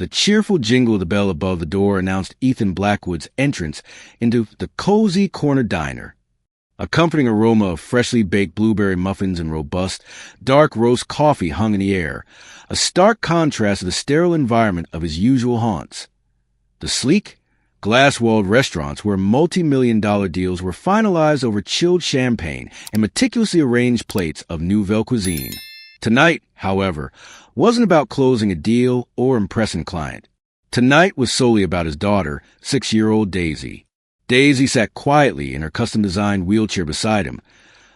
The cheerful jingle of the bell above the door announced Ethan Blackwood's entrance into the cozy corner diner. A comforting aroma of freshly baked blueberry muffins and robust, dark roast coffee hung in the air, a stark contrast to the sterile environment of his usual haunts. The sleek, glass-walled restaurants where multi-million-dollar deals were finalized over chilled champagne and meticulously arranged plates of nouvelle cuisine. Tonight, however, wasn't about closing a deal or impressing a client. Tonight was solely about his daughter, 6-year-old Daisy. Daisy sat quietly in her custom-designed wheelchair beside him,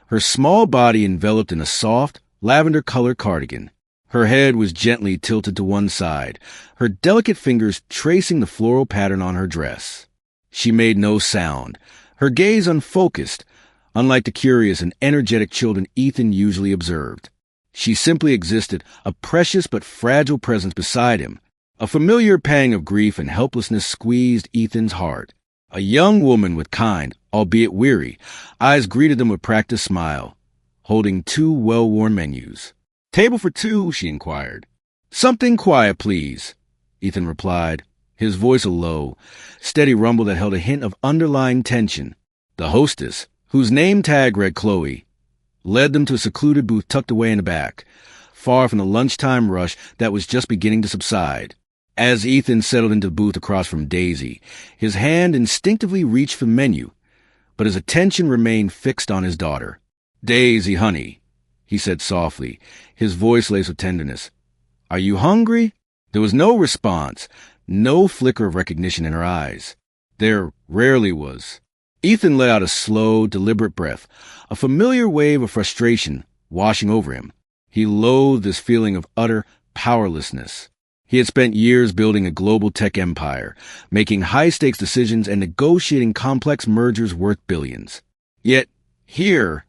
her small body enveloped in a soft, lavender-colored cardigan. Her head was gently tilted to one side, her delicate fingers tracing the floral pattern on her dress. She made no sound, her gaze unfocused, unlike the curious and energetic children Ethan usually observed. She simply existed, a precious but fragile presence beside him. A familiar pang of grief and helplessness squeezed Ethan's heart. A young woman with kind, albeit weary, eyes greeted them with a practiced smile, holding 2 well-worn menus. "Table for 2, she inquired. "Something quiet, please," Ethan replied, his voice a low, steady rumble that held a hint of underlying tension. The hostess, whose name tag read Chloe, led them to a secluded booth tucked away in the back, far from the lunchtime rush that was just beginning to subside. As Ethan settled into the booth across from Daisy, his hand instinctively reached for the menu, but his attention remained fixed on his daughter. "Daisy, honey," he said softly, his voice laced with tenderness. "Are you hungry?" There was no response, no flicker of recognition in her eyes. There rarely was. Ethan let out a slow, deliberate breath, a familiar wave of frustration washing over him. He loathed this feeling of utter powerlessness. He had spent years building a global tech empire, making high-stakes decisions and negotiating complex mergers worth billions. Yet, here,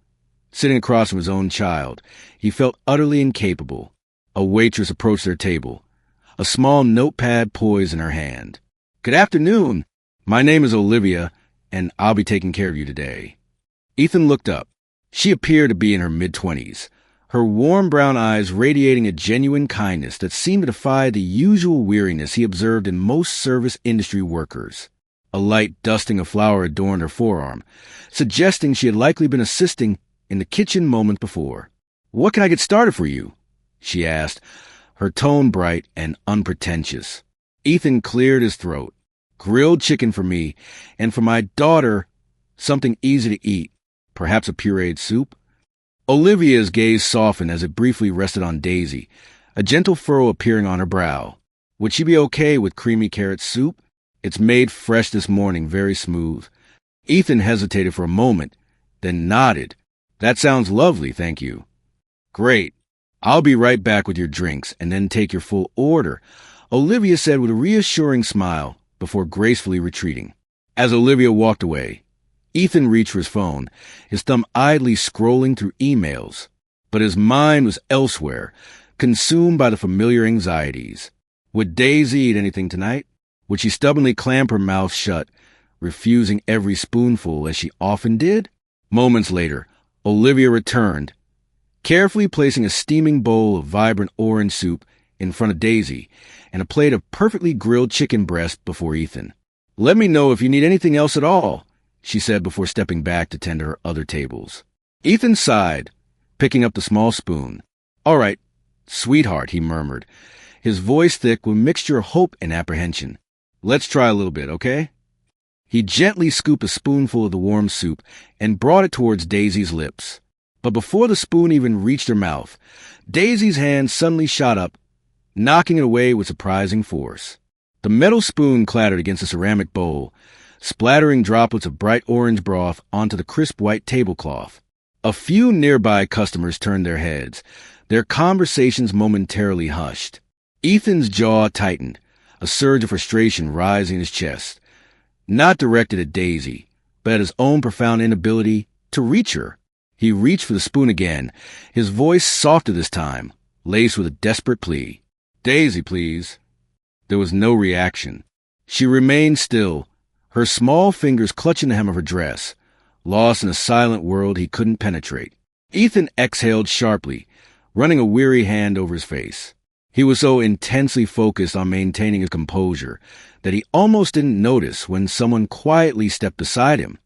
sitting across from his own child, he felt utterly incapable. A waitress approached their table, a small notepad poised in her hand. "Good afternoon. My name is Olivia, and I'll be taking care of you today." Ethan looked up. She appeared to be in her mid-20s, her warm brown eyes radiating a genuine kindness that seemed to defy the usual weariness he observed in most service industry workers. A light dusting of flour adorned her forearm, suggesting she had likely been assisting in the kitchen moments before. "What can I get started for you?" she asked, her tone bright and unpretentious. Ethan cleared his throat. "Grilled chicken for me, and for my daughter, something easy to eat, perhaps a pureed soup." Olivia's gaze softened as it briefly rested on Daisy, a gentle furrow appearing on her brow. Would she be okay with creamy carrot soup? "It's made fresh this morning, very smooth." Ethan hesitated for a moment, then nodded. "That sounds lovely, thank you." "Great. I'll be right back with your drinks and then take your full order," Olivia said with a reassuring smile before gracefully retreating. As Olivia walked away, Ethan reached for his phone, his thumb idly scrolling through emails. But his mind was elsewhere, consumed by the familiar anxieties. Would Daisy eat anything tonight? Would she stubbornly clamp her mouth shut, refusing every spoonful as she often did? Moments later, Olivia returned, carefully placing a steaming bowl of vibrant orange soup in front of Daisy and a plate of perfectly grilled chicken breast before Ethan. "Let me know if you need anything else at all," she said before stepping back to tend to her other tables. Ethan sighed, picking up the small spoon. "All right, sweetheart," he murmured, his voice thick with a mixture of hope and apprehension. "Let's try a little bit, okay?" He gently scooped a spoonful of the warm soup and brought it towards Daisy's lips. But before the spoon even reached her mouth, Daisy's hand suddenly shot up, knocking it away with surprising force. The metal spoon clattered against the ceramic bowl, splattering droplets of bright orange broth onto the crisp white tablecloth. A few nearby customers turned their heads, their conversations momentarily hushed. Ethan's jaw tightened, a surge of frustration rising in his chest, not directed at Daisy, but at his own profound inability to reach her. He reached for the spoon again, his voice softer this time, laced with a desperate plea. "Daisy, please." There was no reaction. She remained still, her small fingers clutching the hem of her dress, lost in a silent world he couldn't penetrate. Ethan exhaled sharply, running a weary hand over his face. He was so intensely focused on maintaining his composure that he almost didn't notice when someone quietly stepped beside him.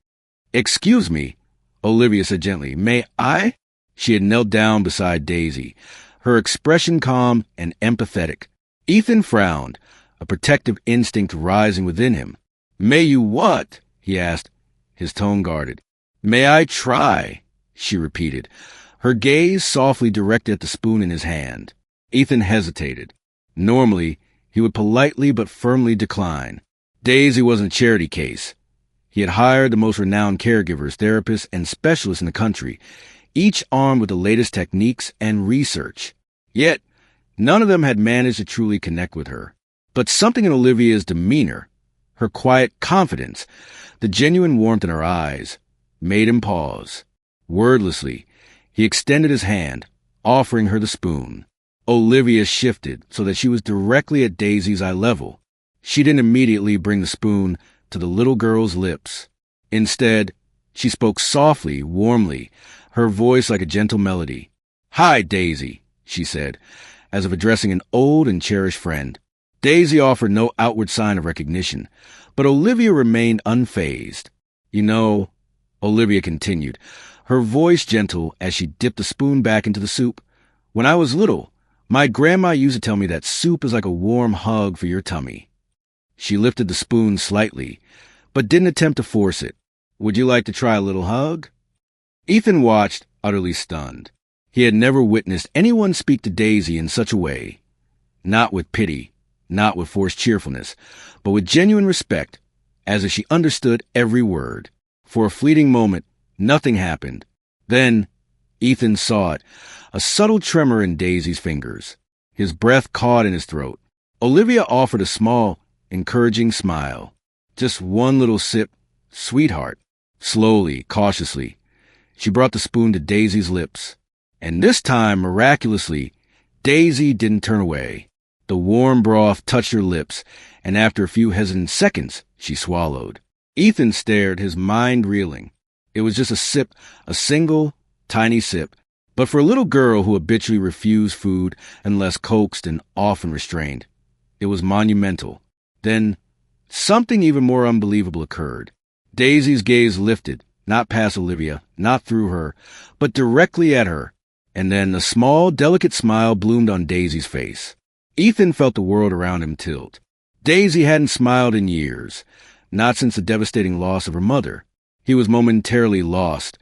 "Excuse me," Olivia said gently. "May I?" She had knelt down beside Daisy, her expression calm and empathetic. Ethan frowned, a protective instinct rising within him. "May you what?" he asked, his tone guarded. "May I try?" she repeated, her gaze softly directed at the spoon in his hand. Ethan hesitated. Normally, he would politely but firmly decline. Daisy wasn't a charity case. He had hired the most renowned caregivers, therapists, and specialists in the country, each armed with the latest techniques and research. Yet, none of them had managed to truly connect with her. But something in Olivia's demeanor, her quiet confidence, the genuine warmth in her eyes, made him pause. Wordlessly, he extended his hand, offering her the spoon. Olivia shifted so that she was directly at Daisy's eye level. She didn't immediately bring the spoon to the little girl's lips. Instead, she spoke softly, warmly, her voice like a gentle melody. "Hi, Daisy," she said, as if addressing an old and cherished friend. Daisy offered no outward sign of recognition, but Olivia remained unfazed. "You know," Olivia continued, her voice gentle as she dipped the spoon back into the soup, "when I was little, my grandma used to tell me that soup is like a warm hug for your tummy." She lifted the spoon slightly, but didn't attempt to force it. "Would you like to try a little hug?" Ethan watched, utterly stunned. He had never witnessed anyone speak to Daisy in such a way. Not with pity, not with forced cheerfulness, but with genuine respect, as if she understood every word. For a fleeting moment, nothing happened. Then, Ethan saw it, a subtle tremor in Daisy's fingers. His breath caught in his throat. Olivia offered a small, encouraging smile. "Just one little sip, sweetheart." Slowly, cautiously, she brought the spoon to Daisy's lips. And this time, miraculously, Daisy didn't turn away. The warm broth touched her lips, and after a few hesitant seconds, she swallowed. Ethan stared, his mind reeling. It was just a sip, a single, tiny sip. But for a little girl who habitually refused food unless coaxed and often restrained, it was monumental. Then, something even more unbelievable occurred. Daisy's gaze lifted, not past Olivia, not through her, but directly at her. And then a small, delicate smile bloomed on Daisy's face. Ethan felt the world around him tilt. Daisy hadn't smiled in years, not since the devastating loss of her mother. He was momentarily lost,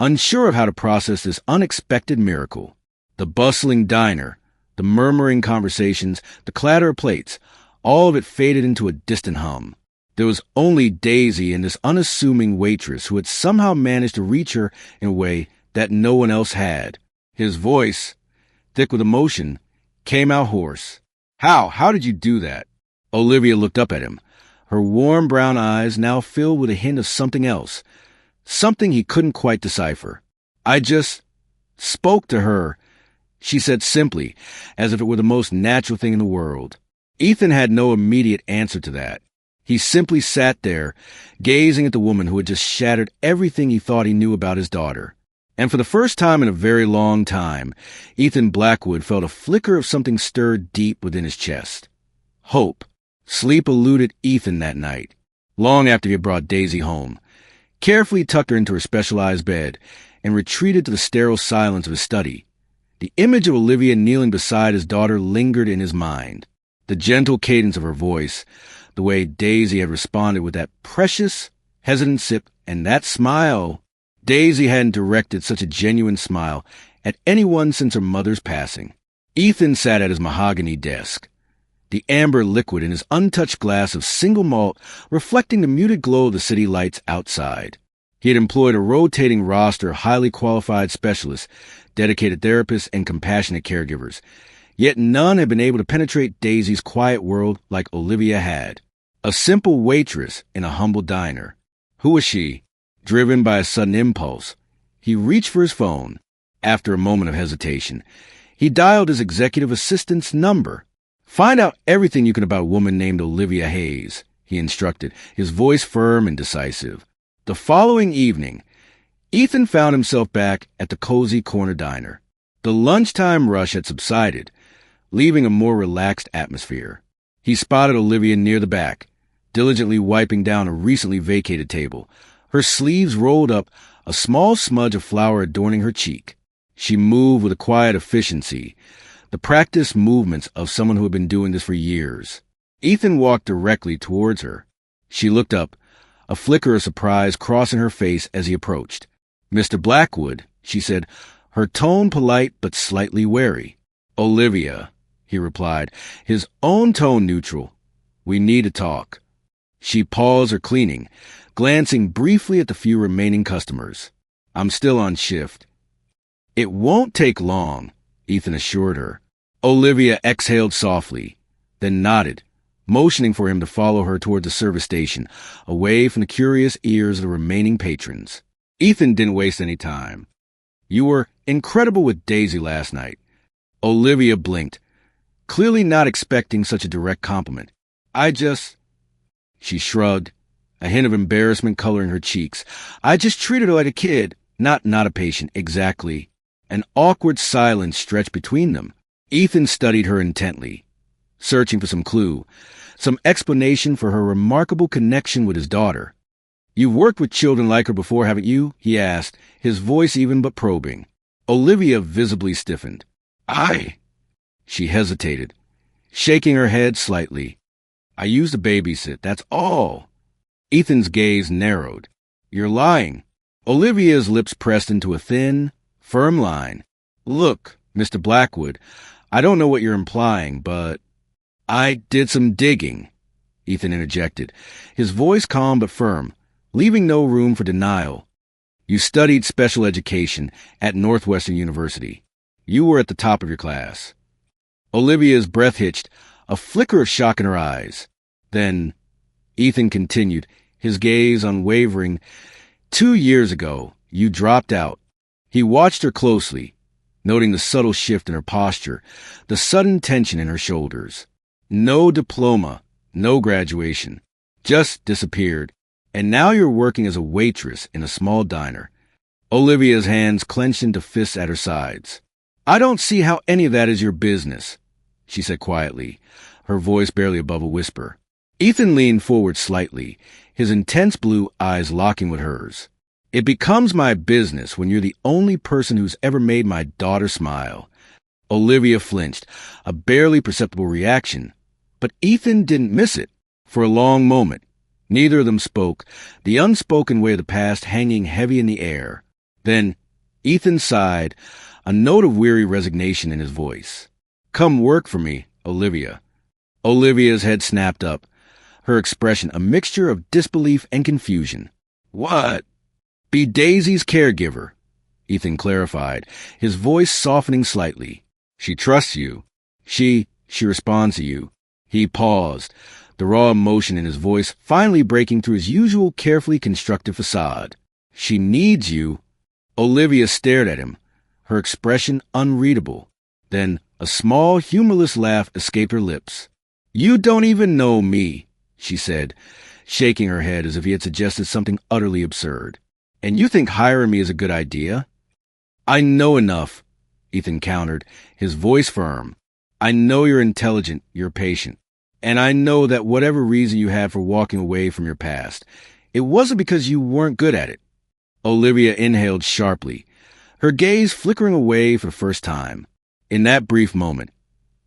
unsure of how to process this unexpected miracle. The bustling diner, the murmuring conversations, the clatter of plates, all of it faded into a distant hum. There was only Daisy and this unassuming waitress who had somehow managed to reach her in a way that no one else had. His voice, thick with emotion, came out hoarse. How did you do that?" Olivia looked up at him, her warm brown eyes now filled with a hint of something else, something he couldn't quite decipher. "I just spoke to her," she said simply, as if it were the most natural thing in the world. Ethan had no immediate answer to that. He simply sat there, gazing at the woman who had just shattered everything he thought he knew about his daughter. And for the first time in a very long time, Ethan Blackwood felt a flicker of something stirred deep within his chest. Hope. Sleep eluded Ethan that night, long after he had brought Daisy home, carefully tucked her into her specialized bed, and retreated to the sterile silence of his study. The image of Olivia kneeling beside his daughter lingered in his mind. The gentle cadence of her voice, the way Daisy had responded with that precious, hesitant sip, and that smile. Daisy hadn't directed such a genuine smile at anyone since her mother's passing. Ethan sat at his mahogany desk, the amber liquid in his untouched glass of single malt reflecting the muted glow of the city lights outside. He had employed a rotating roster of highly qualified specialists, dedicated therapists, and compassionate caregivers, yet none had been able to penetrate Daisy's quiet world like Olivia had. A simple waitress in a humble diner. Who was she? Driven by a sudden impulse, he reached for his phone. After a moment of hesitation, he dialed his executive assistant's number. "Find out everything you can about a woman named Olivia Hayes," he instructed, his voice firm and decisive. The following evening, Ethan found himself back at the cozy corner diner. The lunchtime rush had subsided, leaving a more relaxed atmosphere. He spotted Olivia near the back, diligently wiping down a recently vacated table, her sleeves rolled up, a small smudge of flour adorning her cheek. She moved with a quiet efficiency, the practiced movements of someone who had been doing this for years. Ethan walked directly towards her. She looked up, a flicker of surprise crossing her face as he approached. "Mr. Blackwood," she said, her tone polite but slightly wary. "Olivia," he replied, his own tone neutral. "We need to talk." She paused her cleaning, glancing briefly at the few remaining customers. "I'm still on shift." "It won't take long," Ethan assured her. Olivia exhaled softly, then nodded, motioning for him to follow her toward the service station, away from the curious ears of the remaining patrons. Ethan didn't waste any time. "You were incredible with Daisy last night." Olivia blinked, clearly not expecting such a direct compliment. She shrugged, a hint of embarrassment coloring her cheeks. "I just treated her like a kid, not a patient, exactly." An awkward silence stretched between them. Ethan studied her intently, searching for some clue, some explanation for her remarkable connection with his daughter. "You've worked with children like her before, haven't you?" he asked, his voice even but probing. Olivia visibly stiffened. She hesitated, shaking her head slightly. "I used to babysit, that's all." Ethan's gaze narrowed. "You're lying." Olivia's lips pressed into a thin, firm line. "Look, Mr. Blackwood, I don't know what you're implying, but—" "I did some digging," Ethan interjected, his voice calm but firm, leaving no room for denial. "You studied special education at Northwestern University. You were at the top of your class." Olivia's breath hitched, a flicker of shock in her eyes. Then Ethan continued, his gaze unwavering. "2 years ago, you dropped out." He watched her closely, noting the subtle shift in her posture, the sudden tension in her shoulders. "No diploma, no graduation. Just disappeared. And now you're working as a waitress in a small diner." Olivia's hands clenched into fists at her sides. "I don't see how any of that is your business," she said quietly, her voice barely above a whisper. Ethan leaned forward slightly, his intense blue eyes locking with hers. "It becomes my business when you're the only person who's ever made my daughter smile." Olivia flinched, a barely perceptible reaction, but Ethan didn't miss it. For a long moment, neither of them spoke, the unspoken weight of the past hanging heavy in the air. Then Ethan sighed, a note of weary resignation in his voice. "Come work for me, Olivia." Olivia's head snapped up, her expression a mixture of disbelief and confusion. "What?" "Be Daisy's caregiver," Ethan clarified, his voice softening slightly. "She trusts you. She responds to you." He paused, the raw emotion in his voice finally breaking through his usual carefully constructed facade. "She needs you." Olivia stared at him, her expression unreadable. Then a small, humorless laugh escaped her lips. "You don't even know me," she said, shaking her head as if he had suggested something utterly absurd. "And you think hiring me is a good idea?" "I know enough," Ethan countered, his voice firm. "I know you're intelligent, you're patient. And I know that whatever reason you had for walking away from your past, it wasn't because you weren't good at it." Olivia inhaled sharply, her gaze flickering away for the first time. In that brief moment,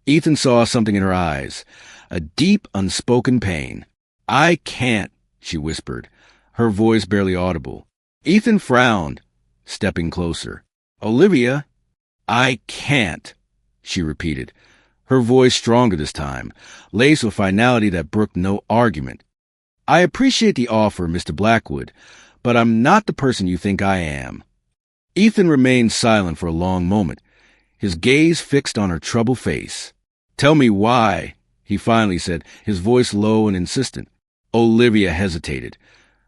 Ethan saw something in her eyes, a deep, unspoken pain. "I can't," she whispered, her voice barely audible. Ethan frowned, stepping closer. "Olivia, I can't," she repeated, her voice stronger this time, laced with finality that brooked no argument. "I appreciate the offer, Mr. Blackwood, but I'm not the person you think I am." Ethan remained silent for a long moment, his gaze fixed on her troubled face. "Tell me why," he finally said, his voice low and insistent. Olivia hesitated,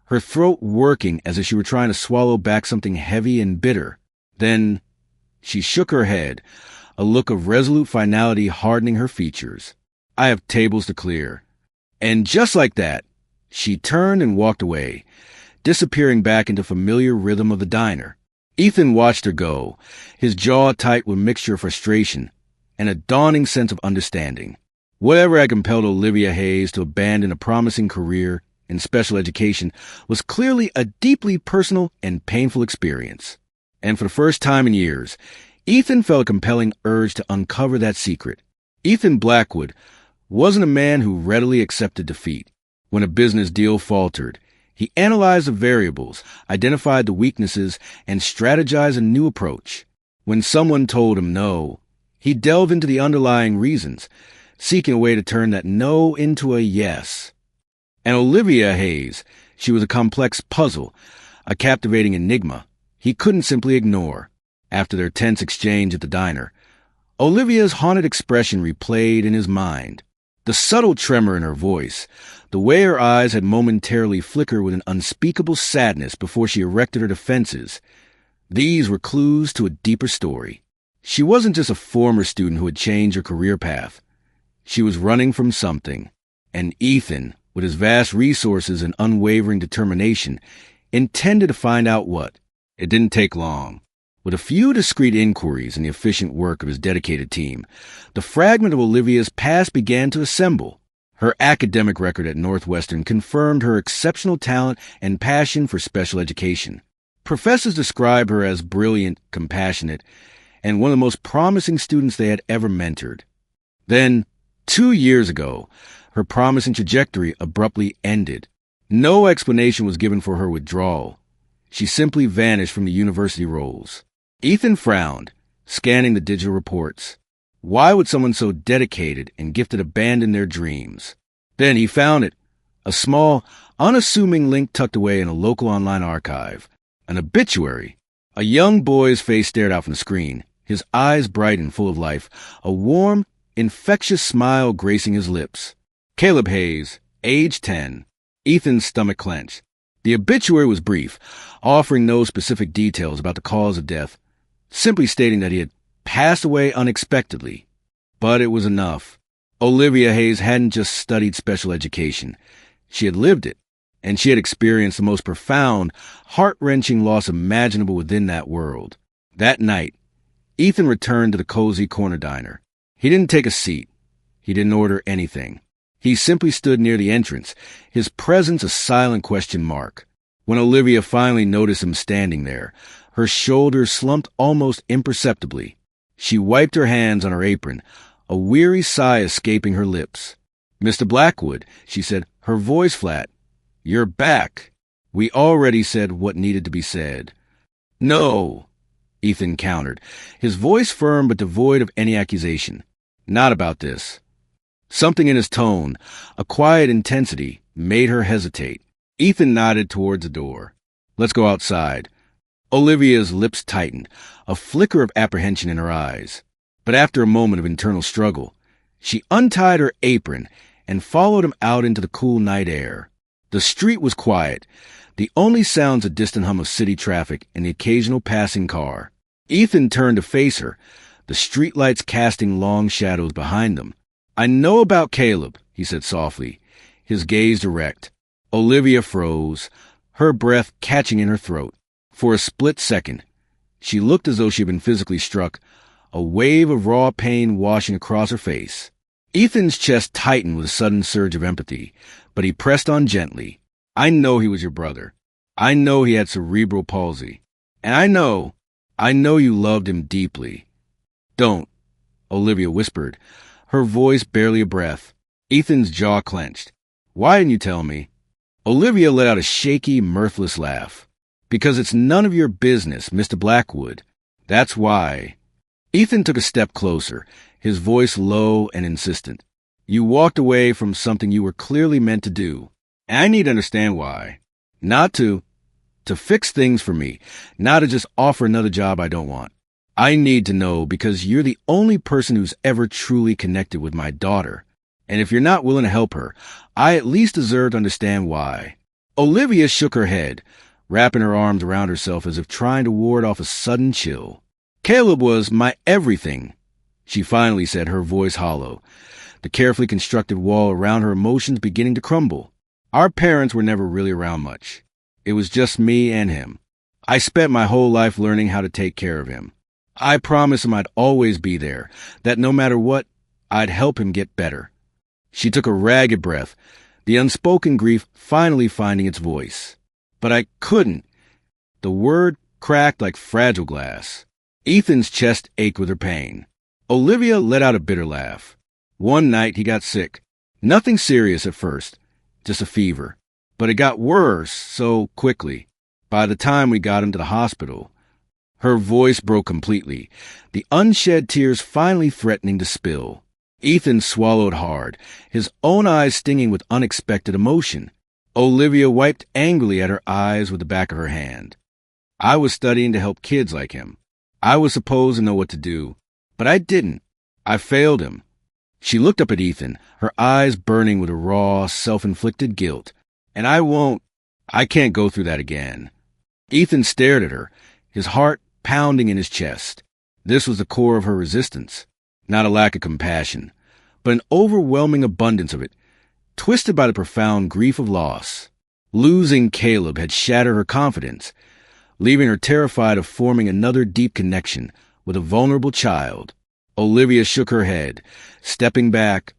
her throat working as if she were trying to swallow back something heavy and bitter. Then she shook her head, a look of resolute finality hardening her features. "I have tables to clear." And just like that, she turned and walked away, disappearing back into familiar rhythm of the diner. Ethan watched her go, his jaw tight with mixture of frustration, and a dawning sense of understanding. Whatever had compelled Olivia Hayes to abandon a promising career in special education was clearly a deeply personal and painful experience. And for the first time in years, Ethan felt a compelling urge to uncover that secret. Ethan Blackwood wasn't a man who readily accepted defeat. When a business deal faltered, he analyzed the variables, identified the weaknesses, and strategized a new approach. When someone told him no, he delved into the underlying reasons, seeking a way to turn that no into a yes. And Olivia Hayes, she was a complex puzzle, a captivating enigma he couldn't simply ignore. After their tense exchange at the diner, Olivia's haunted expression replayed in his mind. The subtle tremor in her voice, the way her eyes had momentarily flickered with an unspeakable sadness before she erected her defenses, these were clues to a deeper story. She wasn't just a former student who had changed her career path. She was running from something, and Ethan, with his vast resources and unwavering determination, intended to find out what. It didn't take long. With a few discreet inquiries and the efficient work of his dedicated team, the fragment of Olivia's past began to assemble. Her academic record at Northwestern confirmed her exceptional talent and passion for special education. Professors described her as brilliant, compassionate, and one of the most promising students they had ever mentored. Then, 2 years ago, her promising trajectory abruptly ended. No explanation was given for her withdrawal. She simply vanished from the university rolls. Ethan frowned, scanning the digital reports. Why would someone so dedicated and gifted abandon their dreams? Then he found it, a small, unassuming link tucked away in a local online archive. An obituary. A young boy's face stared out from the screen, his eyes bright and full of life, a warm, infectious smile gracing his lips. Caleb Hayes, age 10. Ethan's stomach clenched. The obituary was brief, offering no specific details about the cause of death, simply stating that he had passed away unexpectedly. But it was enough. Olivia Hayes hadn't just studied special education. She had lived it, and she had experienced the most profound, heart-wrenching loss imaginable within that world. That night, Ethan returned to the cozy corner diner. He didn't take a seat. He didn't order anything. He simply stood near the entrance, his presence a silent question mark. When Olivia finally noticed him standing there, her shoulders slumped almost imperceptibly. She wiped her hands on her apron, a weary sigh escaping her lips. "Mr. Blackwood," she said, her voice flat. "You're back. We already said what needed to be said." "No," Ethan countered, his voice firm but devoid of any accusation. "Not about this." Something in his tone, a quiet intensity, made her hesitate. Ethan nodded towards the door. "Let's go outside." Olivia's lips tightened, a flicker of apprehension in her eyes. But after a moment of internal struggle, she untied her apron and followed him out into the cool night air. The street was quiet, the only sounds a distant hum of city traffic and the occasional passing car. Ethan turned to face her, the streetlights casting long shadows behind them. "I know about Caleb," he said softly, his gaze direct. Olivia froze, her breath catching in her throat. For a split second, she looked as though she had been physically struck, a wave of raw pain washing across her face. Ethan's chest tightened with a sudden surge of empathy, but he pressed on gently. "I know he was your brother. I know he had cerebral palsy. And I know you loved him deeply." "Don't," Olivia whispered, her voice barely a breath. Ethan's jaw clenched. "Why didn't you tell me?" Olivia let out a shaky, mirthless laugh. "Because it's none of your business, Mr. Blackwood. That's why." Ethan took a step closer, his voice low and insistent. "You walked away from something you were clearly meant to do. And I need to understand why. Not to fix things for me, not to just offer another job I don't want. I need to know because you're the only person who's ever truly connected with my daughter. And if you're not willing to help her, I at least deserve to understand why." Olivia shook her head, wrapping her arms around herself as if trying to ward off a sudden chill. "Caleb was my everything," she finally said, her voice hollow, the carefully constructed wall around her emotions beginning to crumble. "Our parents were never really around much. It was just me and him. I spent my whole life learning how to take care of him. I promised him I'd always be there, that no matter what, I'd help him get better. She took a ragged breath, the unspoken grief finally finding its voice. But I couldn't. The word cracked like fragile glass. Ethan's chest ached with her pain. Olivia let out a bitter laugh. One night he got sick. Nothing serious at first, just a fever. But it got worse so quickly. By the time we got him to the hospital, her voice broke completely, the unshed tears finally threatening to spill. Ethan swallowed hard, his own eyes stinging with unexpected emotion. Olivia wiped angrily at her eyes with the back of her hand. I was studying to help kids like him. I was supposed to know what to do, but I didn't. I failed him. She looked up at Ethan, her eyes burning with a raw, self-inflicted guilt. And I can't go through that again. Ethan stared at her, his heart pounding in his chest. This was the core of her resistance. Not a lack of compassion, but an overwhelming abundance of it, twisted by the profound grief of loss. Losing Caleb had shattered her confidence, leaving her terrified of forming another deep connection with a vulnerable child. Olivia shook her head, stepping back,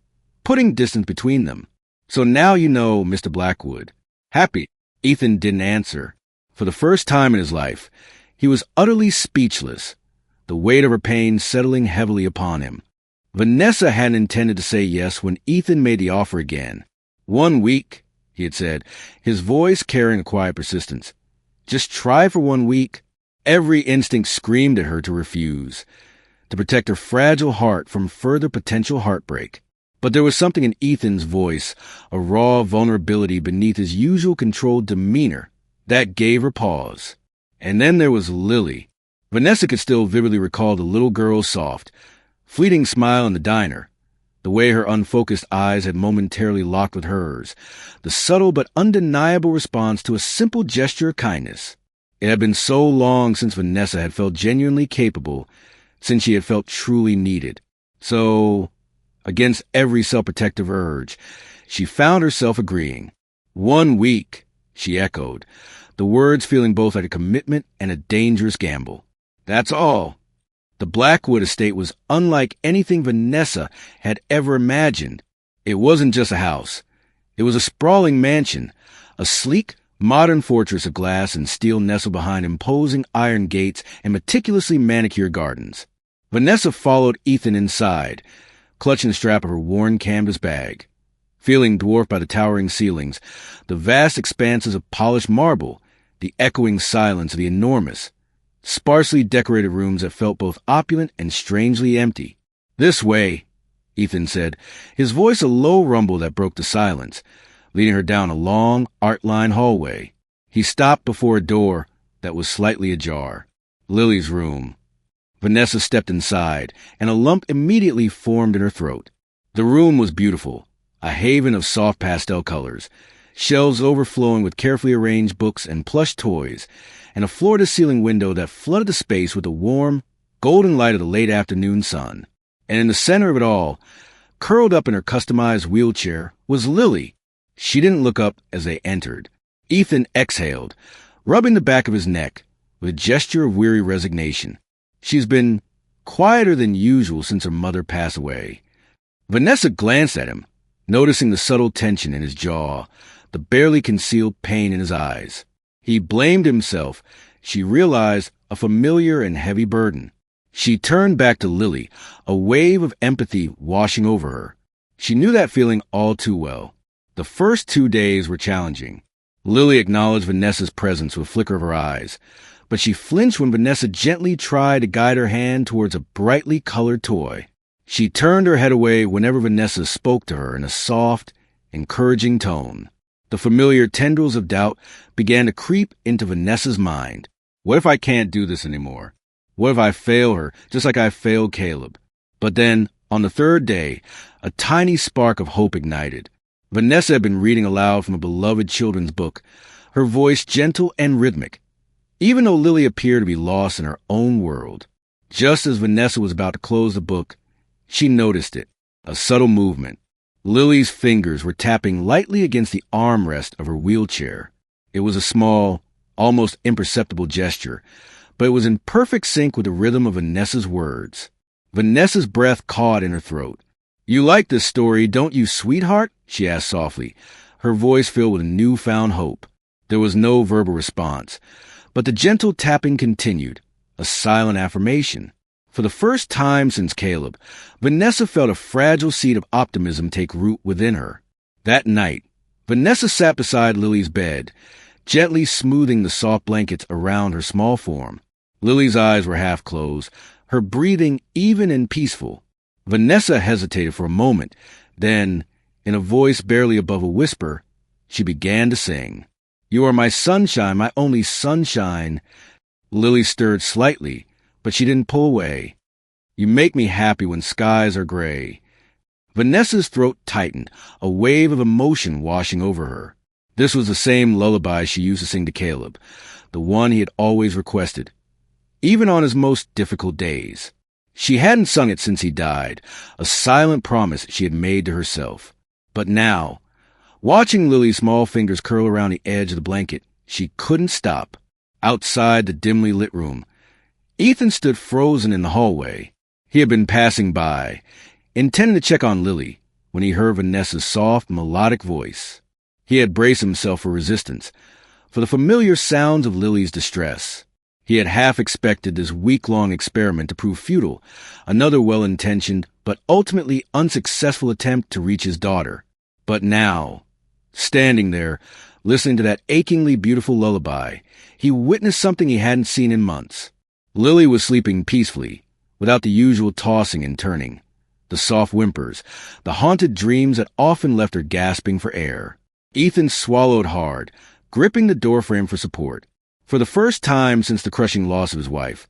putting distance between them. So now you know, Mr. Blackwood. Happy? Ethan didn't answer. For the first time in his life, he was utterly speechless, the weight of her pain settling heavily upon him. Vanessa hadn't intended to say yes when Ethan made the offer again. 1 week, he had said, his voice carrying a quiet persistence. Just try for 1 week. Every instinct screamed at her to refuse, to protect her fragile heart from further potential heartbreak. But there was something in Ethan's voice, a raw vulnerability beneath his usual controlled demeanor, that gave her pause. And then there was Lily. Vanessa could still vividly recall the little girl's soft, fleeting smile in the diner, the way her unfocused eyes had momentarily locked with hers, the subtle but undeniable response to a simple gesture of kindness. It had been so long since Vanessa had felt genuinely capable, since she had felt truly needed. So, against every self-protective urge, she found herself agreeing. 1 week, she echoed, the words feeling both like a commitment and a dangerous gamble. That's all. The Blackwood estate was unlike anything Vanessa had ever imagined. It wasn't just a house. It was a sprawling mansion, a sleek, modern fortress of glass and steel nestled behind imposing iron gates and meticulously manicured gardens. Vanessa followed Ethan inside, clutching the strap of her worn canvas bag. Feeling dwarfed by the towering ceilings, the vast expanses of polished marble, the echoing silence of the enormous, sparsely decorated rooms that felt both opulent and strangely empty. This way, Ethan said, his voice a low rumble that broke the silence, leading her down a long, art-lined hallway. He stopped before a door that was slightly ajar. Lily's room. Vanessa stepped inside, and a lump immediately formed in her throat. The room was beautiful, a haven of soft pastel colors, shelves overflowing with carefully arranged books and plush toys, and a floor-to-ceiling window that flooded the space with the warm, golden light of the late afternoon sun. And in the center of it all, curled up in her customized wheelchair, was Lily. She didn't look up as they entered. Ethan exhaled, rubbing the back of his neck, with a gesture of weary resignation. She's been quieter than usual since her mother passed away. Vanessa glanced at him, noticing the subtle tension in his jaw, the barely concealed pain in his eyes. He blamed himself. She realized a familiar and heavy burden. She turned back to Lily, a wave of empathy washing over her. She knew that feeling all too well. The first 2 days were challenging. Lily acknowledged Vanessa's presence with a flicker of her eyes, but she flinched when Vanessa gently tried to guide her hand towards a brightly colored toy. She turned her head away whenever Vanessa spoke to her in a soft, encouraging tone. The familiar tendrils of doubt began to creep into Vanessa's mind. What if I can't do this anymore? What if I fail her, just like I failed Caleb? But then, on the 3rd day, a tiny spark of hope ignited. Vanessa had been reading aloud from a beloved children's book, her voice gentle and rhythmic, even though Lily appeared to be lost in her own world. Just as Vanessa was about to close the book, she noticed it, a subtle movement. Lily's fingers were tapping lightly against the armrest of her wheelchair. It was a small, almost imperceptible gesture, but it was in perfect sync with the rhythm of Vanessa's words. Vanessa's breath caught in her throat. "You like this story, don't you, sweetheart?" she asked softly, her voice filled with newfound hope. There was no verbal response, but the gentle tapping continued, a silent affirmation. For the first time since Caleb, Vanessa felt a fragile seed of optimism take root within her. That night, Vanessa sat beside Lily's bed, gently smoothing the soft blankets around her small form. Lily's eyes were half closed, her breathing even and peaceful. Vanessa hesitated for a moment, then, in a voice barely above a whisper, she began to sing. "You are my sunshine, my only sunshine." Lily stirred slightly, but she didn't pull away. "You make me happy when skies are gray." Vanessa's throat tightened, a wave of emotion washing over her. This was the same lullaby she used to sing to Caleb, the one he had always requested, even on his most difficult days. She hadn't sung it since he died, a silent promise she had made to herself. But now, watching Lily's small fingers curl around the edge of the blanket, she couldn't stop. Outside the dimly lit room, Ethan stood frozen in the hallway. He had been passing by, intending to check on Lily, when he heard Vanessa's soft, melodic voice. He had braced himself for resistance, for the familiar sounds of Lily's distress. He had half expected this week-long experiment to prove futile, another well-intentioned but ultimately unsuccessful attempt to reach his daughter. But now, standing there, listening to that achingly beautiful lullaby, he witnessed something he hadn't seen in months. Lily was sleeping peacefully, without the usual tossing and turning, the soft whimpers, the haunted dreams that often left her gasping for air. Ethan swallowed hard, gripping the doorframe for support. For the first time since the crushing loss of his wife,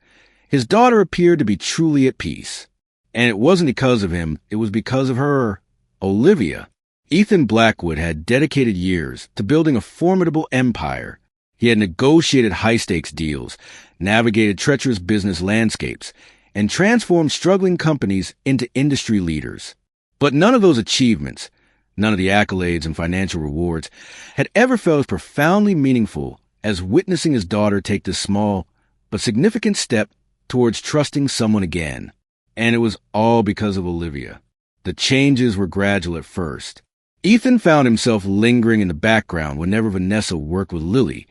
his daughter appeared to be truly at peace. And it wasn't because of him, it was because of her, Olivia. Ethan Blackwood had dedicated years to building a formidable empire. He had negotiated high-stakes deals, navigated treacherous business landscapes, and transformed struggling companies into industry leaders. But none of those achievements, none of the accolades and financial rewards, had ever felt as profoundly meaningful as witnessing his daughter take this small but significant step towards trusting someone again. And it was all because of Olivia. The changes were gradual at first. Ethan found himself lingering in the background whenever Vanessa worked with Lily,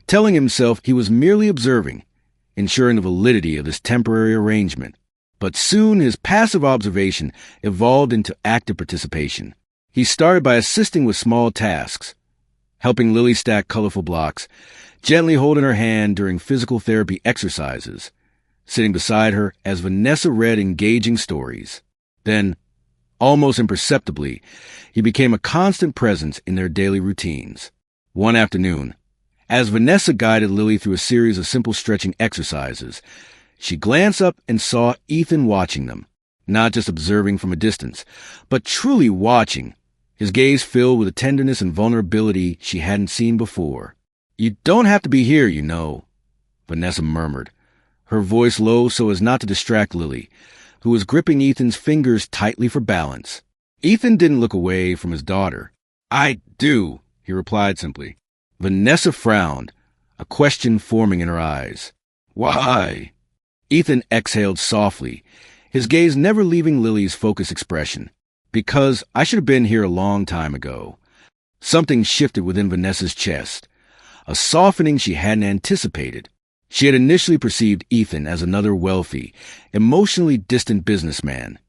telling himself he was merely observing, ensuring the validity of this temporary arrangement. But soon his passive observation evolved into active participation. He started by assisting with small tasks, helping Lily stack colorful blocks, gently holding her hand during physical therapy exercises, sitting beside her as Vanessa read engaging stories. Then, almost imperceptibly, he became a constant presence in their daily routines. One afternoon, as Vanessa guided Lily through a series of simple stretching exercises, she glanced up and saw Ethan watching them, not just observing from a distance, but truly watching, his gaze filled with a tenderness and vulnerability she hadn't seen before. "You don't have to be here, you know," Vanessa murmured, her voice low so as not to distract Lily, who was gripping Ethan's fingers tightly for balance. Ethan didn't look away from his daughter. "I do," he replied simply. Vanessa frowned, a question forming in her eyes. "Why?" Ethan exhaled softly, his gaze never leaving Lily's focused expression. "Because I should have been here a long time ago." Something shifted within Vanessa's chest, a softening she hadn't anticipated. She had initially perceived Ethan as another wealthy, emotionally distant businessman,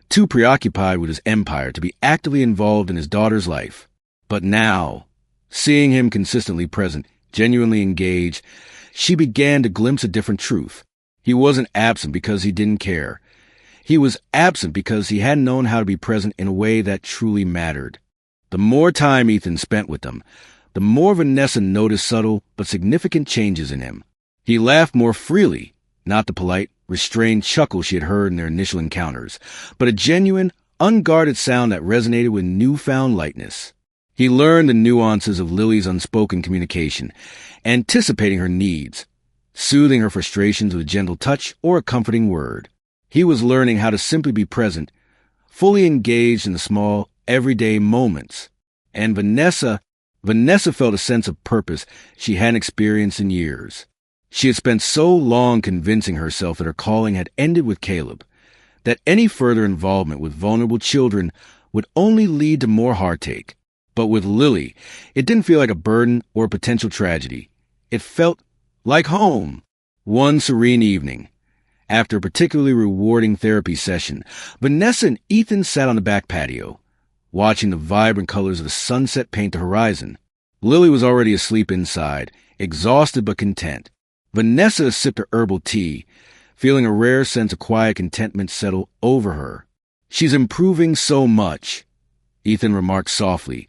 too preoccupied with his empire to be actively involved in his daughter's life. But now, seeing him consistently present, genuinely engaged, she began to glimpse a different truth. He wasn't absent because he didn't care. He was absent because he hadn't known how to be present in a way that truly mattered. The more time Ethan spent with them, the more Vanessa noticed subtle but significant changes in him. He laughed more freely, not the polite, restrained chuckle she had heard in their initial encounters, but a genuine, unguarded sound that resonated with newfound lightness. He learned the nuances of Lily's unspoken communication, anticipating her needs, soothing her frustrations with a gentle touch or a comforting word. He was learning how to simply be present, fully engaged in the small, everyday moments. And Vanessa felt a sense of purpose she hadn't experienced in years. She had spent so long convincing herself that her calling had ended with Caleb, that any further involvement with vulnerable children would only lead to more heartache. But with Lily, it didn't feel like a burden or a potential tragedy. It felt like home. One serene evening, after a particularly rewarding therapy session, Vanessa and Ethan sat on the back patio, watching the vibrant colors of the sunset paint the horizon. Lily was already asleep inside, exhausted but content. Vanessa sipped her herbal tea, feeling a rare sense of quiet contentment settle over her. "She's improving so much," Ethan remarked softly,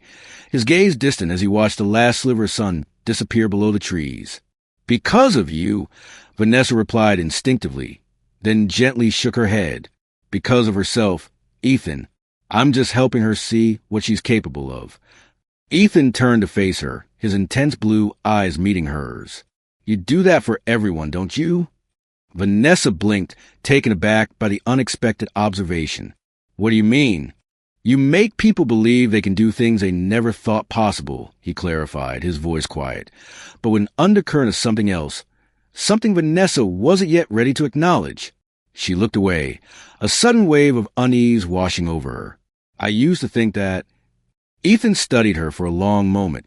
his gaze distant as he watched the last sliver of sun disappear below the trees. "Because of you," Vanessa replied instinctively, then gently shook her head. "Because of herself, Ethan. I'm just helping her see what she's capable of." Ethan turned to face her, his intense blue eyes meeting hers. "You do that for everyone, don't you?" Vanessa blinked, taken aback by the unexpected observation. "What do you mean?" "You make people believe they can do things they never thought possible," he clarified, his voice quiet, but with an undercurrent of something else, something Vanessa wasn't yet ready to acknowledge. She looked away, a sudden wave of unease washing over her. "I used to think that—" Ethan studied her for a long moment,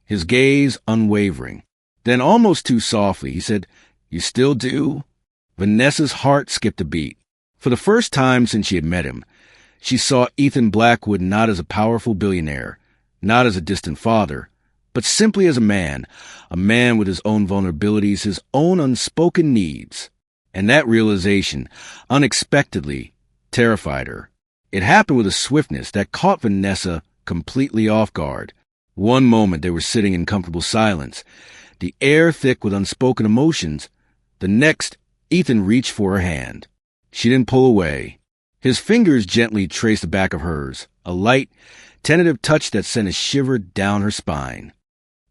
his gaze unwavering. Then, almost too softly, he said, "You still do?" Vanessa's heart skipped a beat. For the first time since she had met him, she saw Ethan Blackwood not as a powerful billionaire, not as a distant father, but simply as a man with his own vulnerabilities, his own unspoken needs. And that realization, unexpectedly, terrified her. It happened with a swiftness that caught Vanessa completely off guard. One moment they were sitting in comfortable silence, the air thick with unspoken emotions. The next, Ethan reached for her hand. She didn't pull away. His fingers gently traced the back of hers, a light, tentative touch that sent a shiver down her spine.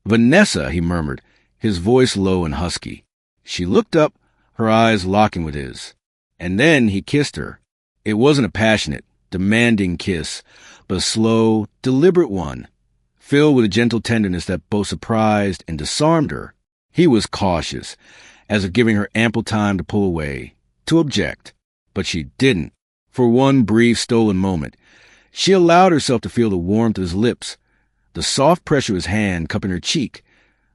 "Vanessa," he murmured, his voice low and husky. She looked up, her eyes locking with his. And then he kissed her. It wasn't a passionate, demanding kiss, but a slow, deliberate one, filled with a gentle tenderness that both surprised and disarmed her. He was cautious, as if giving her ample time to pull away, to object. But she didn't. For one brief, stolen moment, she allowed herself to feel the warmth of his lips, the soft pressure of his hand cupping her cheek,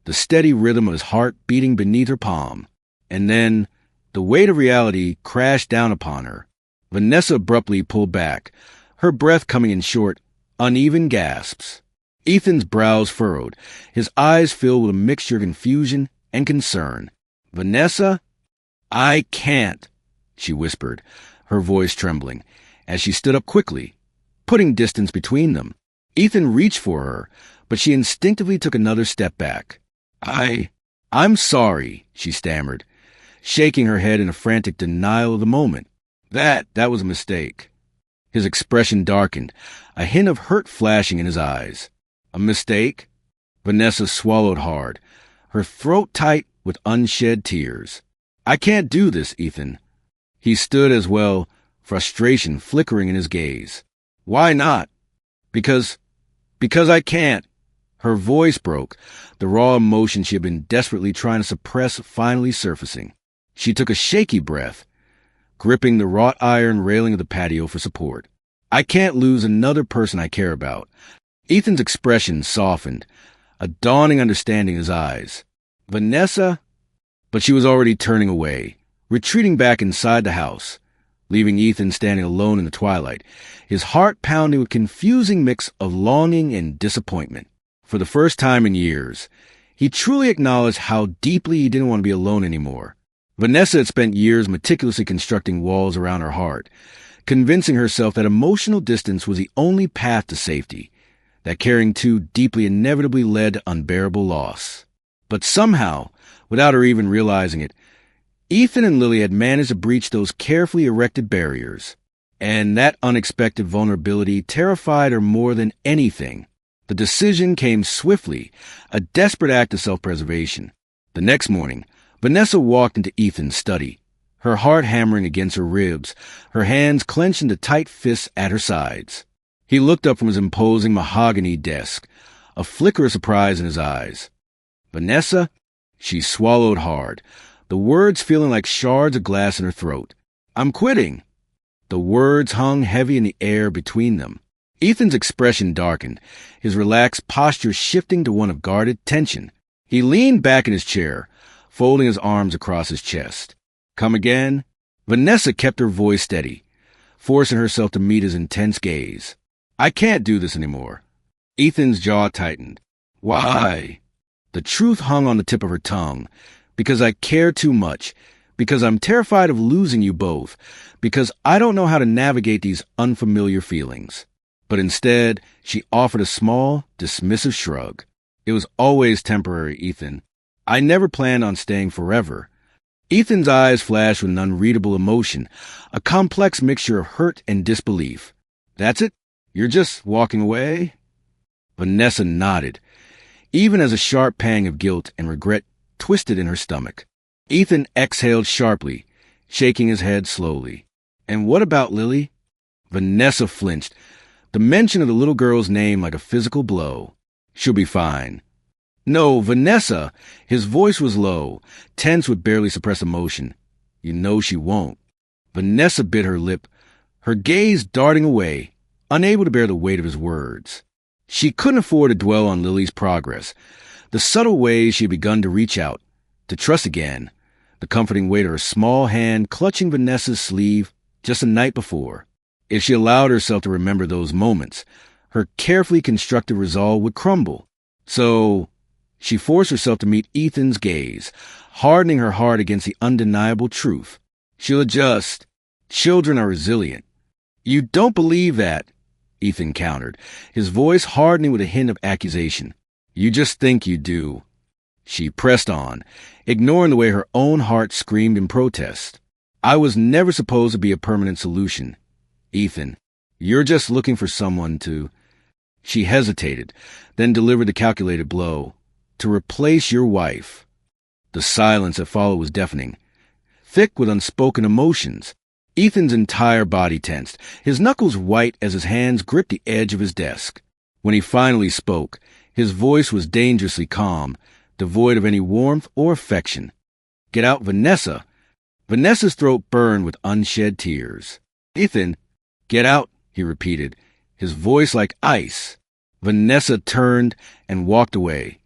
the steady rhythm of his heart beating beneath her palm. And then the weight of reality crashed down upon her. Vanessa abruptly pulled back, her breath coming in short, uneven gasps. Ethan's brows furrowed, his eyes filled with a mixture of confusion and concern. "Vanessa, I can't," she whispered, her voice trembling, as she stood up quickly, putting distance between them. Ethan reached for her, but she instinctively took another step back. I'm sorry," she stammered, shaking her head in a frantic denial of the moment. That was a mistake." His expression darkened, a hint of hurt flashing in his eyes. "A mistake?" Vanessa swallowed hard, her throat tight with unshed tears. "I can't do this, Ethan." He stood as well, frustration flickering in his gaze. "Why not?" Because I can't." Her voice broke, the raw emotion she had been desperately trying to suppress finally surfacing. She took a shaky breath, gripping the wrought iron railing of the patio for support. "I can't lose another person I care about." Ethan's expression softened, a dawning understanding in his eyes. "Vanessa?" But she was already turning away, retreating back inside the house, leaving Ethan standing alone in the twilight, his heart pounding with a confusing mix of longing and disappointment. For the first time in years, he truly acknowledged how deeply he didn't want to be alone anymore. Vanessa had spent years meticulously constructing walls around her heart, convincing herself that emotional distance was the only path to safety, that caring too deeply inevitably led to unbearable loss. But somehow, without her even realizing it, Ethan and Lily had managed to breach those carefully erected barriers, and that unexpected vulnerability terrified her more than anything. The decision came swiftly, a desperate act of self-preservation. The next morning, Vanessa walked into Ethan's study, her heart hammering against her ribs, her hands clenched into tight fists at her sides. He looked up from his imposing mahogany desk, a flicker of surprise in his eyes. "Vanessa?" She swallowed hard, the words feeling like shards of glass in her throat. "I'm quitting." The words hung heavy in the air between them. Ethan's expression darkened, his relaxed posture shifting to one of guarded tension. He leaned back in his chair, folding his arms across his chest. "Come again?" Vanessa kept her voice steady, forcing herself to meet his intense gaze. "I can't do this anymore." Ethan's jaw tightened. "Why?" The truth hung on the tip of her tongue. "Because I care too much. Because I'm terrified of losing you both. Because I don't know how to navigate these unfamiliar feelings." But instead, she offered a small, dismissive shrug. "It was always temporary, Ethan. I never planned on staying forever." Ethan's eyes flashed with an unreadable emotion, a complex mixture of hurt and disbelief. "That's it? You're just walking away?" Vanessa nodded, even as a sharp pang of guilt and regret twisted in her stomach. Ethan exhaled sharply, shaking his head slowly. "And what about Lily?" Vanessa flinched, the mention of the little girl's name like a physical blow. "She'll be fine." "No, Vanessa!" His voice was low, tense with barely suppressed emotion. "You know she won't." Vanessa bit her lip, her gaze darting away, unable to bear the weight of his words. She couldn't afford to dwell on Lily's progress, the subtle ways she had begun to reach out, to trust again, the comforting weight of her small hand clutching Vanessa's sleeve just the night before. If she allowed herself to remember those moments, her carefully constructed resolve would crumble. So she forced herself to meet Ethan's gaze, hardening her heart against the undeniable truth. "She'll adjust. Children are resilient." "You don't believe that," Ethan countered, his voice hardening with a hint of accusation. "You just think you do." She pressed on, ignoring the way her own heart screamed in protest. "I was never supposed to be a permanent solution. Ethan, you're just looking for someone to—" She hesitated, then delivered the calculated blow. "To replace your wife." The silence that followed was deafening, thick with unspoken emotions. Ethan's entire body tensed, his knuckles white as his hands gripped the edge of his desk. When he finally spoke, his voice was dangerously calm, devoid of any warmth or affection. "Get out, Vanessa." Vanessa's throat burned with unshed tears. "Ethan, get out," he repeated, his voice like ice. Vanessa turned and walked away,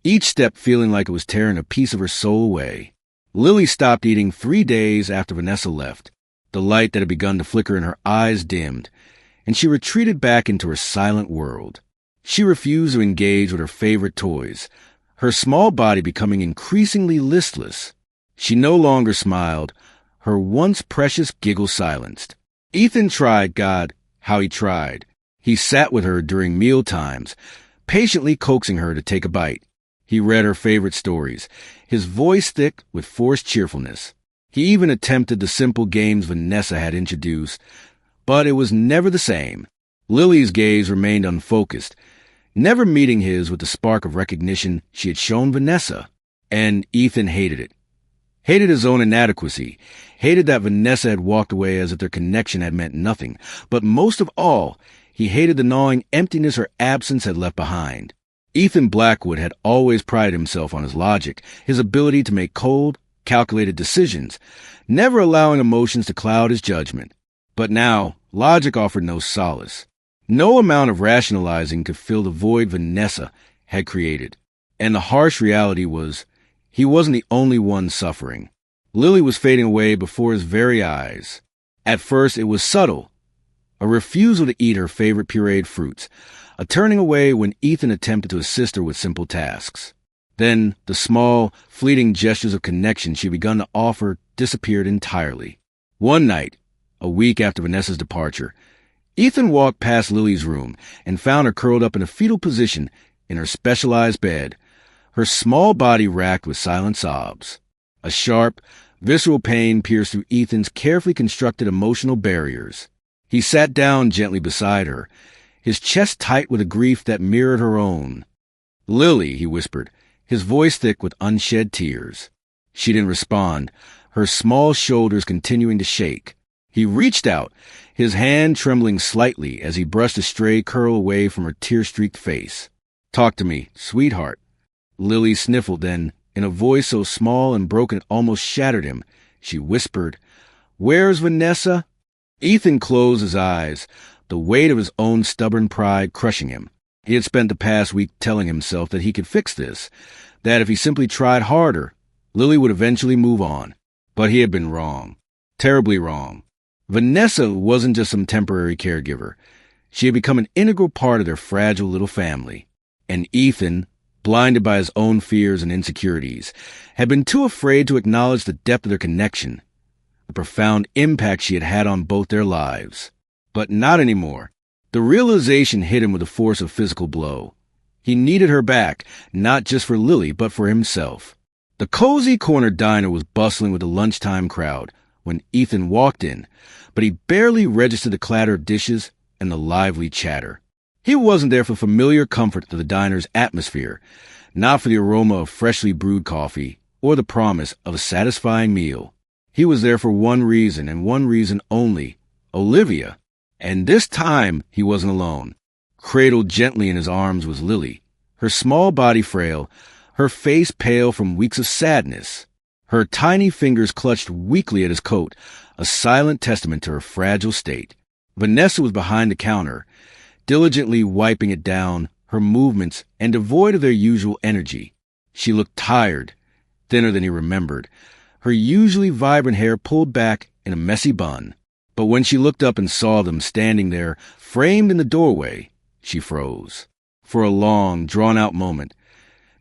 each step feeling like it was tearing a piece of her soul away. Lily stopped eating 3 days after Vanessa left. The light that had begun to flicker in her eyes dimmed, and she retreated back into her silent world. She refused to engage with her favorite toys, her small body becoming increasingly listless. She no longer smiled, her once precious giggle silenced. Ethan tried, God, how he tried. He sat with her during meal times, patiently coaxing her to take a bite. He read her favorite stories, his voice thick with forced cheerfulness. He even attempted the simple games Vanessa had introduced, but it was never the same. Lily's gaze remained unfocused, never meeting his with the spark of recognition she had shown Vanessa. And Ethan hated it. Hated his own inadequacy, hated that Vanessa had walked away as if their connection had meant nothing, but most of all, he hated the gnawing emptiness her absence had left behind. Ethan Blackwood had always prided himself on his logic, his ability to make cold, calculated decisions, never allowing emotions to cloud his judgment. But now, logic offered no solace. No amount of rationalizing could fill the void Vanessa had created. And the harsh reality was, he wasn't the only one suffering. Lily was fading away before his very eyes. At first, it was subtle. A refusal to eat her favorite pureed fruits, a turning away when Ethan attempted to assist her with simple tasks. Then, the small, fleeting gestures of connection she had begun to offer disappeared entirely. One night, a week after Vanessa's departure, Ethan walked past Lily's room and found her curled up in a fetal position in her specialized bed, her small body racked with silent sobs. A sharp, visceral pain pierced through Ethan's carefully constructed emotional barriers. He sat down gently beside her, his chest tight with a grief that mirrored her own. "Lily," he whispered, his voice thick with unshed tears. She didn't respond, her small shoulders continuing to shake. He reached out, his hand trembling slightly as he brushed a stray curl away from her tear-streaked face. "Talk to me, sweetheart." Lily sniffled, then In a voice so small and broken it almost shattered him, she whispered, "Where's Vanessa?" Ethan closed his eyes, the weight of his own stubborn pride crushing him. He had spent the past week telling himself that he could fix this, that if he simply tried harder, Lily would eventually move on. But he had been wrong. Terribly wrong. Vanessa wasn't just some temporary caregiver. She had become an integral part of their fragile little family. And Ethan, blinded by his own fears and insecurities, had been too afraid to acknowledge the depth of their connection, the profound impact she had had on both their lives. But not anymore. The realization hit him with the force of physical blow. He needed her back, not just for Lily, but for himself. The cozy corner diner was bustling with the lunchtime crowd when Ethan walked in, but he barely registered the clatter of dishes and the lively chatter. He wasn't there for familiar comfort of the diner's atmosphere, not for the aroma of freshly brewed coffee or the promise of a satisfying meal. He was there for one reason and one reason only: Olivia. And this time he wasn't alone. Cradled gently in his arms was Lily, her small body frail, her face pale from weeks of sadness. Her tiny fingers clutched weakly at his coat, a silent testament to her fragile state. Vanessa was behind the counter, diligently wiping it down, her movements and devoid of their usual energy. She looked tired, thinner than he remembered, her usually vibrant hair pulled back in a messy bun. But when she looked up and saw them standing there, framed in the doorway, she froze. For a long, drawn-out moment,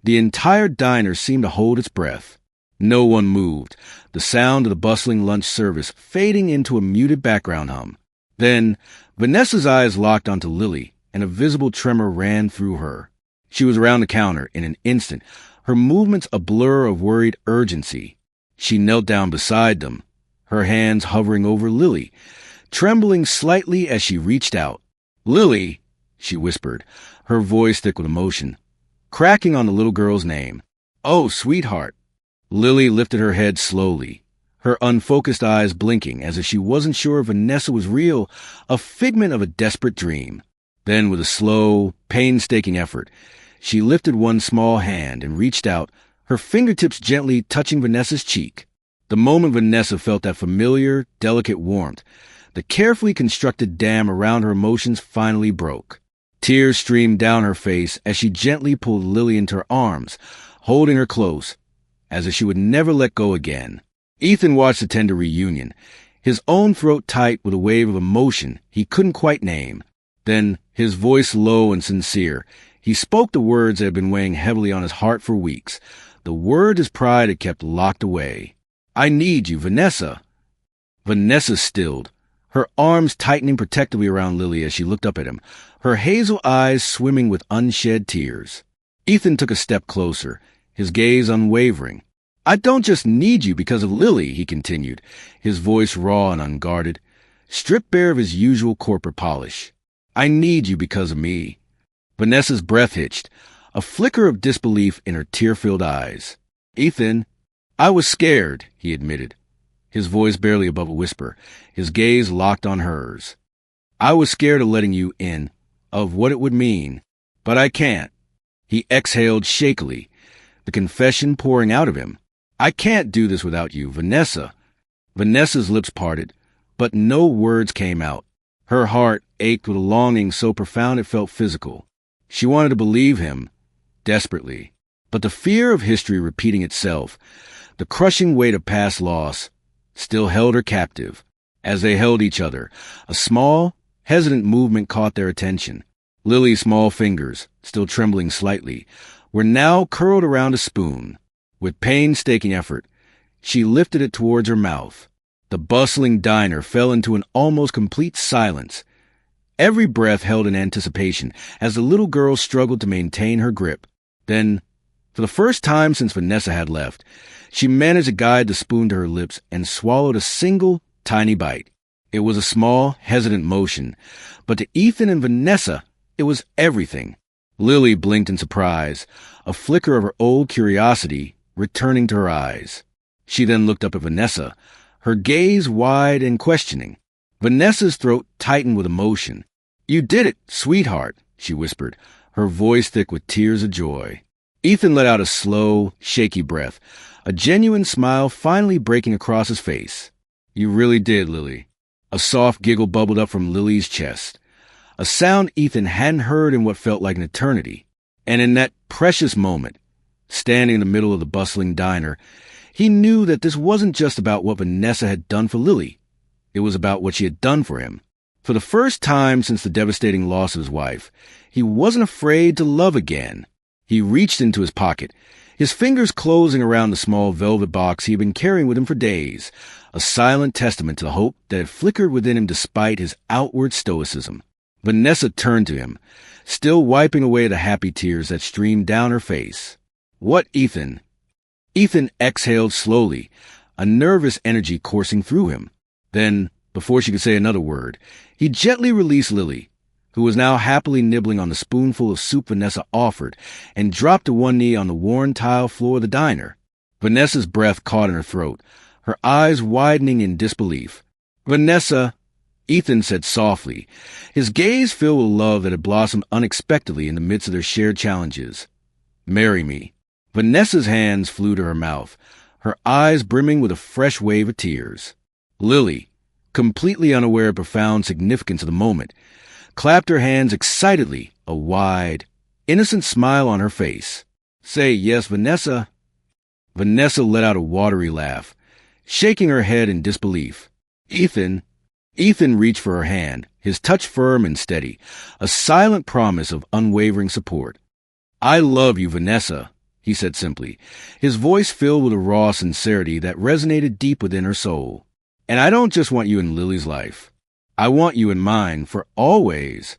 the entire diner seemed to hold its breath. No one moved, the sound of the bustling lunch service fading into a muted background hum. Then, Vanessa's eyes locked onto Lily, and a visible tremor ran through her. She was around the counter in an instant, her movements a blur of worried urgency. She knelt down beside them, her hands hovering over Lily, trembling slightly as she reached out. "Lily," she whispered, her voice thick with emotion, cracking on the little girl's name. "Oh, sweetheart." Lily lifted her head slowly, her unfocused eyes blinking as if she wasn't sure if Vanessa was real, a figment of a desperate dream. Then, with a slow, painstaking effort, she lifted one small hand and reached out, her fingertips gently touching Vanessa's cheek. The moment Vanessa felt that familiar, delicate warmth, the carefully constructed dam around her emotions finally broke. Tears streamed down her face as she gently pulled Lily into her arms, holding her close, as if she would never let go again. Ethan watched the tender reunion, his own throat tight with a wave of emotion he couldn't quite name. Then, his voice low and sincere, he spoke the words that had been weighing heavily on his heart for weeks, the word his pride had kept locked away. "I need you, Vanessa." Vanessa stilled, her arms tightening protectively around Lily as she looked up at him, her hazel eyes swimming with unshed tears. Ethan took a step closer, his gaze unwavering. "I don't just need you because of Lily," he continued, his voice raw and unguarded, stripped bare of his usual corporate polish. "I need you because of me." Vanessa's breath hitched, a flicker of disbelief in her tear-filled eyes. "Ethan, I was scared," he admitted, his voice barely above a whisper, his gaze locked on hers. "I was scared of letting you in, of what it would mean. But I can't." He exhaled shakily, the confession pouring out of him. "I can't do this without you, Vanessa." Vanessa's lips parted, but no words came out. Her heart ached with a longing so profound it felt physical. She wanted to believe him, desperately. But the fear of history repeating itself, the crushing weight of past loss, still held her captive. As they held each other, a small, hesitant movement caught their attention. Lily's small fingers, still trembling slightly, were now curled around a spoon. With painstaking effort, she lifted it towards her mouth. The bustling diner fell into an almost complete silence. Every breath held in anticipation as the little girl struggled to maintain her grip. Then, for the first time since Vanessa had left, she managed to guide the spoon to her lips and swallowed a single, tiny bite. It was a small, hesitant motion, but to Ethan and Vanessa, it was everything. Lily blinked in surprise, a flicker of her old curiosity returning to her eyes. She then looked up at Vanessa, her gaze wide and questioning. Vanessa's throat tightened with emotion. "You did it, sweetheart," she whispered, her voice thick with tears of joy. Ethan let out a slow, shaky breath, a genuine smile finally breaking across his face. You really did, Lily. A soft giggle bubbled up from Lily's chest, a sound Ethan hadn't heard in what felt like an eternity. And in that precious moment, standing in the middle of the bustling diner, he knew that this wasn't just about what Vanessa had done for Lily. It was about what she had done for him. For the first time since the devastating loss of his wife, he wasn't afraid to love again. He reached into his pocket, his fingers closing around the small velvet box he had been carrying with him for days, a silent testament to the hope that had flickered within him despite his outward stoicism. Vanessa turned to him, still wiping away the happy tears that streamed down her face. What, Ethan? Ethan exhaled slowly, a nervous energy coursing through him. Then, before she could say another word, he gently released Lily, who was now happily nibbling on the spoonful of soup Vanessa offered, and dropped to one knee on the worn tile floor of the diner. Vanessa's breath caught in her throat, her eyes widening in disbelief. Vanessa, Ethan said softly, his gaze filled with love that had blossomed unexpectedly in the midst of their shared challenges. Marry me. Vanessa's hands flew to her mouth, her eyes brimming with a fresh wave of tears. Lily, completely unaware of profound significance of the moment, clapped her hands excitedly, a wide, innocent smile on her face. Say yes, Vanessa. Vanessa let out a watery laugh, shaking her head in disbelief. Ethan reached for her hand, his touch firm and steady, a silent promise of unwavering support. I love you, Vanessa, he said simply, his voice filled with a raw sincerity that resonated deep within her soul. And I don't just want you in Lily's life. I want you in mine for always.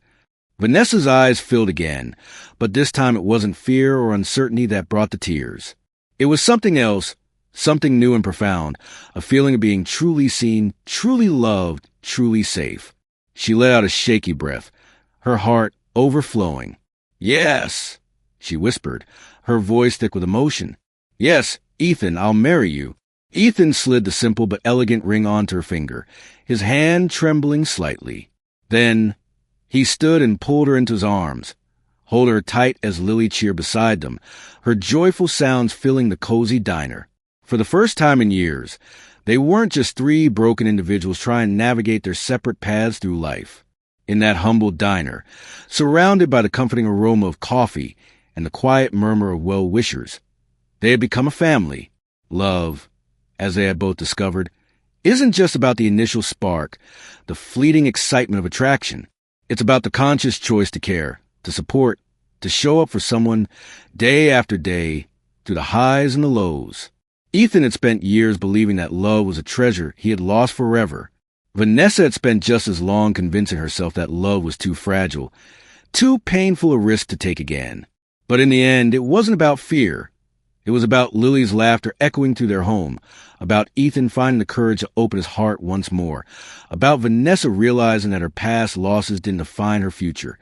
Vanessa's eyes filled again, but this time it wasn't fear or uncertainty that brought the tears. It was something else, something new and profound, a feeling of being truly seen, truly loved, truly safe. She let out a shaky breath, her heart overflowing. Yes, she whispered, her voice thick with emotion. Yes, Ethan, I'll marry you. Ethan slid the simple but elegant ring onto her finger, his hand trembling slightly. Then he stood and pulled her into his arms, holding her tight as Lily cheered beside them, her joyful sounds filling the cozy diner. For the first time in years, they weren't just three broken individuals trying to navigate their separate paths through life. In that humble diner, surrounded by the comforting aroma of coffee and the quiet murmur of well-wishers, they had become a family. Love, as they had both discovered, isn't just about the initial spark, the fleeting excitement of attraction. It's about the conscious choice to care, to support, to show up for someone day after day, through the highs and the lows. Ethan had spent years believing that love was a treasure he had lost forever. Vanessa had spent just as long convincing herself that love was too fragile, too painful a risk to take again. But in the end, it wasn't about fear. It was about Lily's laughter echoing through their home, about Ethan finding the courage to open his heart once more, about Vanessa realizing that her past losses didn't define her future,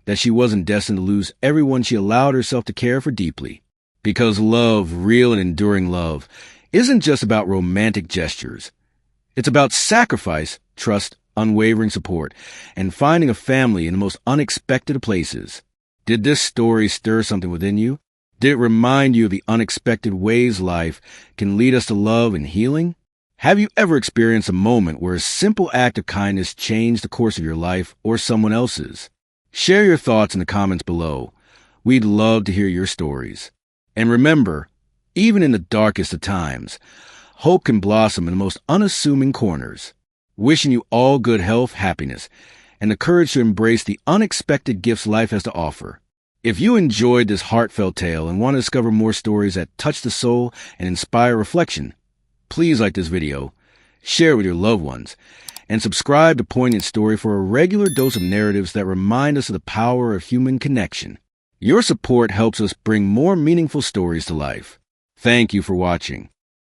that she wasn't destined to lose everyone she allowed herself to care for deeply. Because love, real and enduring love, isn't just about romantic gestures. It's about sacrifice, trust, unwavering support, and finding a family in the most unexpected of places. Did this story stir something within you? Did it remind you of the unexpected ways life can lead us to love and healing? Have you ever experienced a moment where a simple act of kindness changed the course of your life or someone else's? Share your thoughts in the comments below. We'd love to hear your stories. And remember, even in the darkest of times, hope can blossom in the most unassuming corners. Wishing you all good health, happiness, and the courage to embrace the unexpected gifts life has to offer. If you enjoyed this heartfelt tale and want to discover more stories that touch the soul and inspire reflection, please like this video, share it with your loved ones, and subscribe to Poignant Story for a regular dose of narratives that remind us of the power of human connection. Your support helps us bring more meaningful stories to life. Thank you for watching.